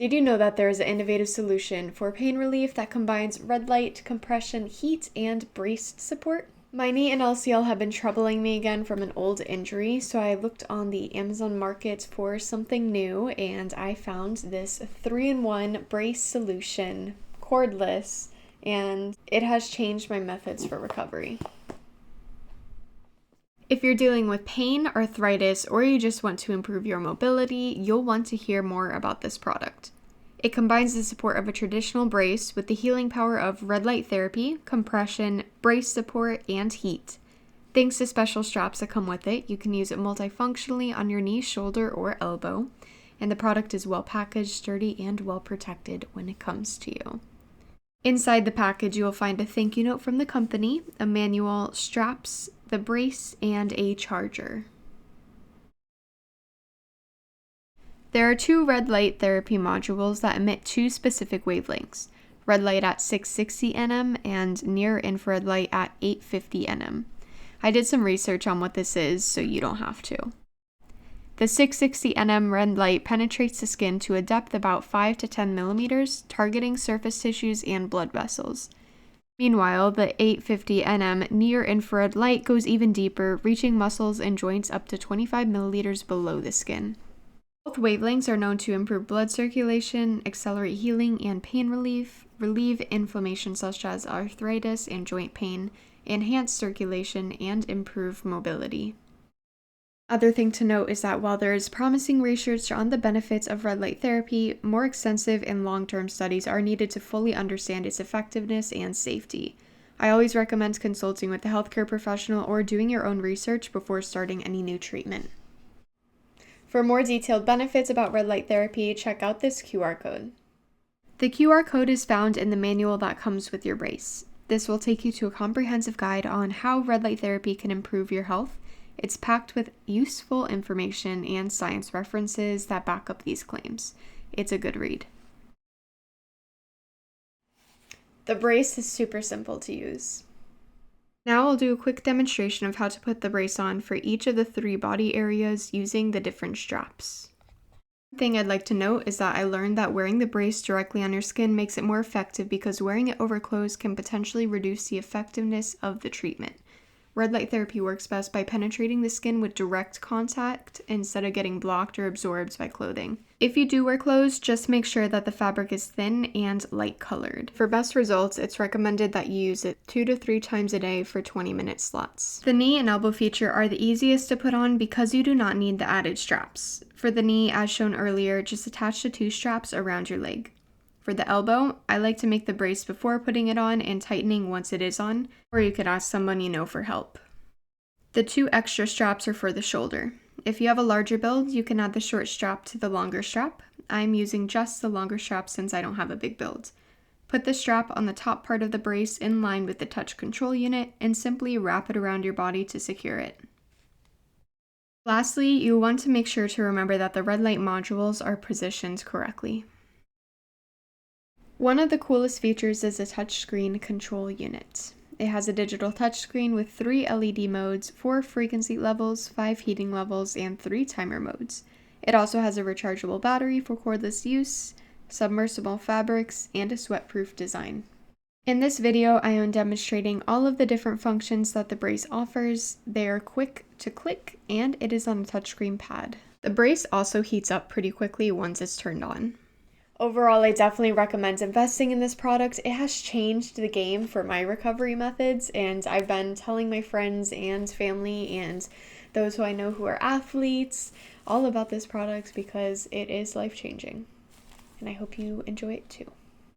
Did you know that there is an innovative solution for pain relief that combines red light, compression, heat, and braced support? My knee and LCL have been troubling me again from an old injury, so I looked on the Amazon market for something new, and I found this 3-in-1 brace solution, cordless, and it has changed my methods for recovery. If you're dealing with pain, arthritis, or you just want to improve your mobility, you'll want to hear more about this product. It combines the support of a traditional brace with the healing power of red light therapy, compression, brace support, and heat. Thanks to special straps that come with it, you can use it multifunctionally on your knee, shoulder, or elbow, and the product is well packaged, sturdy, and well protected when it comes to you. Inside the package, you will find a thank you note from the company, a manual, straps, the brace, and a charger. There are 2 red light therapy modules that emit 2 specific wavelengths, red light at 660 nm and near infrared light at 850 nm. I did some research on what this is, so you don't have to. The 660 nm red light penetrates the skin to a depth about 5 to 10 millimeters, targeting surface tissues and blood vessels. Meanwhile, the 850 nm near-infrared light goes even deeper, reaching muscles and joints up to 25 milliliters below the skin. Both wavelengths are known to improve blood circulation, accelerate healing and pain relief, relieve inflammation such as arthritis and joint pain, enhance circulation, and improve mobility. Other thing to note is that while there is promising research on the benefits of red light therapy, more extensive and long-term studies are needed to fully understand its effectiveness and safety. I always recommend consulting with a healthcare professional or doing your own research before starting any new treatment. For more detailed benefits about red light therapy, check out this QR code. The QR code is found in the manual that comes with your brace. This will take you to a comprehensive guide on how red light therapy can improve your health. It's packed with useful information and science references that back up these claims. It's a good read. The brace is super simple to use. Now I'll do a quick demonstration of how to put the brace on for each of the 3 body areas using the different straps. One thing I'd like to note is that I learned that wearing the brace directly on your skin makes it more effective because wearing it over clothes can potentially reduce the effectiveness of the treatment. Red light therapy works best by penetrating the skin with direct contact instead of getting blocked or absorbed by clothing. If you do wear clothes, just make sure that the fabric is thin and light colored. For best results, it's recommended that you use it 2 to 3 times a day for 20-minute slots. The knee and elbow feature are the easiest to put on because you do not need the added straps. For the knee, as shown earlier, just attach the 2 straps around your leg. For the elbow, I like to make the brace before putting it on and tightening once it is on, or you could ask someone you know for help. The 2 extra straps are for the shoulder. If you have a larger build, you can add the short strap to the longer strap. I'm using just the longer strap since I don't have a big build. Put the strap on the top part of the brace in line with the touch control unit and simply wrap it around your body to secure it. Lastly, you want to make sure to remember that the red light modules are positioned correctly. One of the coolest features is a touchscreen control unit. It has a digital touchscreen with 3 LED modes, 4 frequency levels, 5 heating levels, and 3 timer modes. It also has a rechargeable battery for cordless use, submersible fabrics, and a sweat-proof design. In this video, I am demonstrating all of the different functions that the brace offers. They are quick to click, and it is on a touchscreen pad. The brace also heats up pretty quickly once it's turned on. Overall, I definitely recommend investing in this product. It has changed the game for my recovery methods, and I've been telling my friends and family and those who I know who are athletes all about this product because it is life-changing, and I hope you enjoy it too.